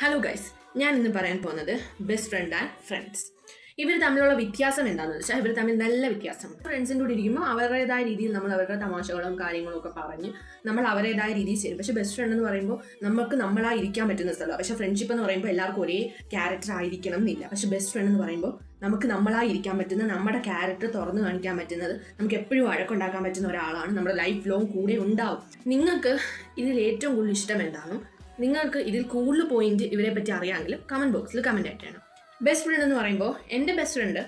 Hello guys, ഞാൻ ഇന്ന് പറയാൻ പോകുന്നത് ബെസ്റ്റ് ഫ്രണ്ട് ആൻഡ് ഫ്രണ്ട്സ്. ഇവർ തമ്മിലുള്ള വ്യത്യാസം എന്താണെന്ന് വെച്ചാൽ ഇവർ തമ്മിൽ നല്ല വ്യത്യാസമുണ്ട്. ഫ്രണ്ട്സിൻ്റെ കൂടെ ഇരിക്കുമ്പോൾ അവരുടേതായ രീതിയിൽ നമ്മൾ അവരുടെ തമാശകളും കാര്യങ്ങളും ഒക്കെ പറഞ്ഞ് നമ്മൾ അവരുടേതായ രീതിയിൽ ചെയ്യും. പക്ഷേ ബെസ്റ്റ് ഫ്രണ്ട് എന്ന് പറയുമ്പോൾ നമുക്ക് നമ്മളായി ഇരിക്കാൻ പറ്റുന്ന സ്ഥലമാണ്. പക്ഷേ ഫ്രണ്ട്ഷിപ്പ് എന്ന് പറയുമ്പോൾ എല്ലാവർക്കും ഒരേ ക്യാരക്ടർ ആയിരിക്കണം എന്നില്ല. പക്ഷേ ബെസ്റ്റ് ഫ്രണ്ട് എന്ന് പറയുമ്പോൾ നമുക്ക് നമ്മളായി ഇരിക്കാൻ പറ്റുന്ന, നമ്മുടെ ക്യാരക്ടർ തുറന്നു കാണിക്കാൻ പറ്റുന്നത്, നമുക്ക് എപ്പോഴും വഴക്കുണ്ടാക്കാൻ പറ്റുന്ന ഒരാളാണ് നമ്മുടെ ലൈഫ് ലോങ് കൂടെ ഉണ്ടാവും. നിങ്ങൾക്ക് ഇതിൽ ഏറ്റവും കൂടുതൽ ഇഷ്ടം എന്താണോ, നിങ്ങൾക്ക് ഇതിൽ കൂടുതൽ പോയിന്റ് ഇവരെ പറ്റി അറിയാമെങ്കിൽ കമൻറ്റ് ബോക്സിൽ കമൻറ്റ് ആയിട്ടാണ്. ബെസ്റ്റ് ഫ്രണ്ട് എന്ന് പറയുമ്പോൾ എൻ്റെ ബെസ്റ്റ് ഫ്രണ്ട്,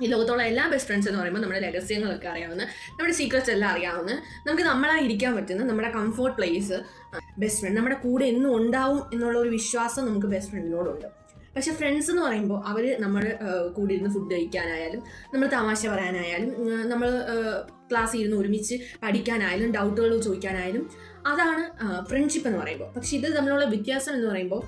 ഈ ലോകത്തുള്ള എല്ലാ ബെസ്റ്റ് ഫ്രണ്ട്സ് എന്ന് പറയുമ്പോൾ നമ്മുടെ രഹസ്യങ്ങളൊക്കെ അറിയാവുന്ന, നമ്മുടെ സീക്രറ്റ്സ് എല്ലാം അറിയാവുന്ന, നമുക്ക് നമ്മളായി ഇരിക്കാൻ പറ്റുന്ന നമ്മുടെ കംഫോർട്ട് പ്ലേസ് ബെസ്റ്റ് ഫ്രണ്ട്. നമ്മുടെ കൂടെ എന്നും ഉണ്ടാവും എന്നുള്ള ഒരു വിശ്വാസം നമുക്ക് ബെസ്റ്റ് ഫ്രണ്ടിനോടുണ്ട്. പക്ഷെ ഫ്രണ്ട്സ് എന്ന് പറയുമ്പോൾ അവർ നമ്മൾ കൂടെ ഇരുന്ന് ഫുഡ് കഴിക്കാനായാലും, നമ്മൾ തമാശ പറയാനായാലും, നമ്മൾ ക്ലാസ്സിൽ ഇരുന്ന് ഒരുമിച്ച് പഠിക്കാനായാലും, ഡൗട്ടുകൾ ചോദിക്കാനായാലും, അതാണ് ഫ്രണ്ട്ഷിപ്പ് എന്ന് പറയുമ്പോൾ. പക്ഷെ ഇത് തമ്മിലുള്ള വ്യത്യാസം എന്ന് പറയുമ്പോൾ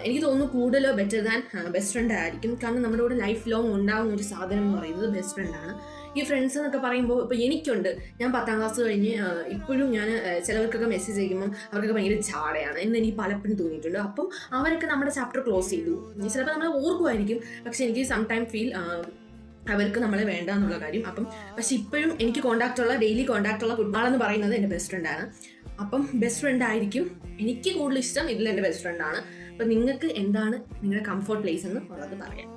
എനിക്ക് തോന്നുന്നു കൂടുതൽ ബെറ്റർ ദാൻ ബെസ്റ്റ് ഫ്രണ്ട് ആയിരിക്കും. കാരണം നമ്മുടെ കൂടെ ലൈഫ് ലോങ് ഉണ്ടാകുന്ന ഒരു സാധനം എന്ന് പറയുന്നത് ബെസ്റ്റ് ഫ്രണ്ടാണ്. ഈ ഫ്രണ്ട്സ് എന്നൊക്കെ പറയുമ്പോൾ ഇപ്പോൾ എനിക്കുണ്ട്, ഞാൻ 10ാം ക്ലാസ് കഴിഞ്ഞ് ഇപ്പോഴും ഞാൻ ചിലവർക്കൊക്കെ മെസ്സേജ് ചെയ്യുമ്പം അവർക്കൊക്കെ ഭയങ്കര ചാടയാണ് എന്ന് എനിക്ക് പലപ്പോഴും തോന്നിയിട്ടുണ്ട്. അപ്പം അവരൊക്കെ നമ്മുടെ ചാപ്റ്റർ ക്ലോസ് ചെയ്തു. ചിലപ്പോൾ നമ്മൾ ഓർക്കുമായിരിക്കും, പക്ഷെ എനിക്ക് സംടൈം ഫീൽ അവർക്ക് നമ്മളെ വേണ്ട എന്നുള്ള കാര്യം. പക്ഷെ ഇപ്പോഴും എനിക്ക് ഡെയിലി കോൺടാക്റ്റുള്ള ഫുട്ബോളെന്ന് പറയുന്നത് എൻ്റെ ബെസ്റ്റ് ഫ്രണ്ടാണ്. അപ്പം ബെസ്റ്റ് ഫ്രണ്ട് ആയിരിക്കും എനിക്ക് കൂടുതൽ ഇഷ്ടം. ഇതിൽ എൻ്റെ ബെസ്റ്റ് ഫ്രണ്ടാണ്. അപ്പം നിങ്ങൾക്ക് എന്താണ് നിങ്ങളുടെ കംഫോർട്ട് പ്ലേസ് എന്ന് ഉള്ളത് പറയാം.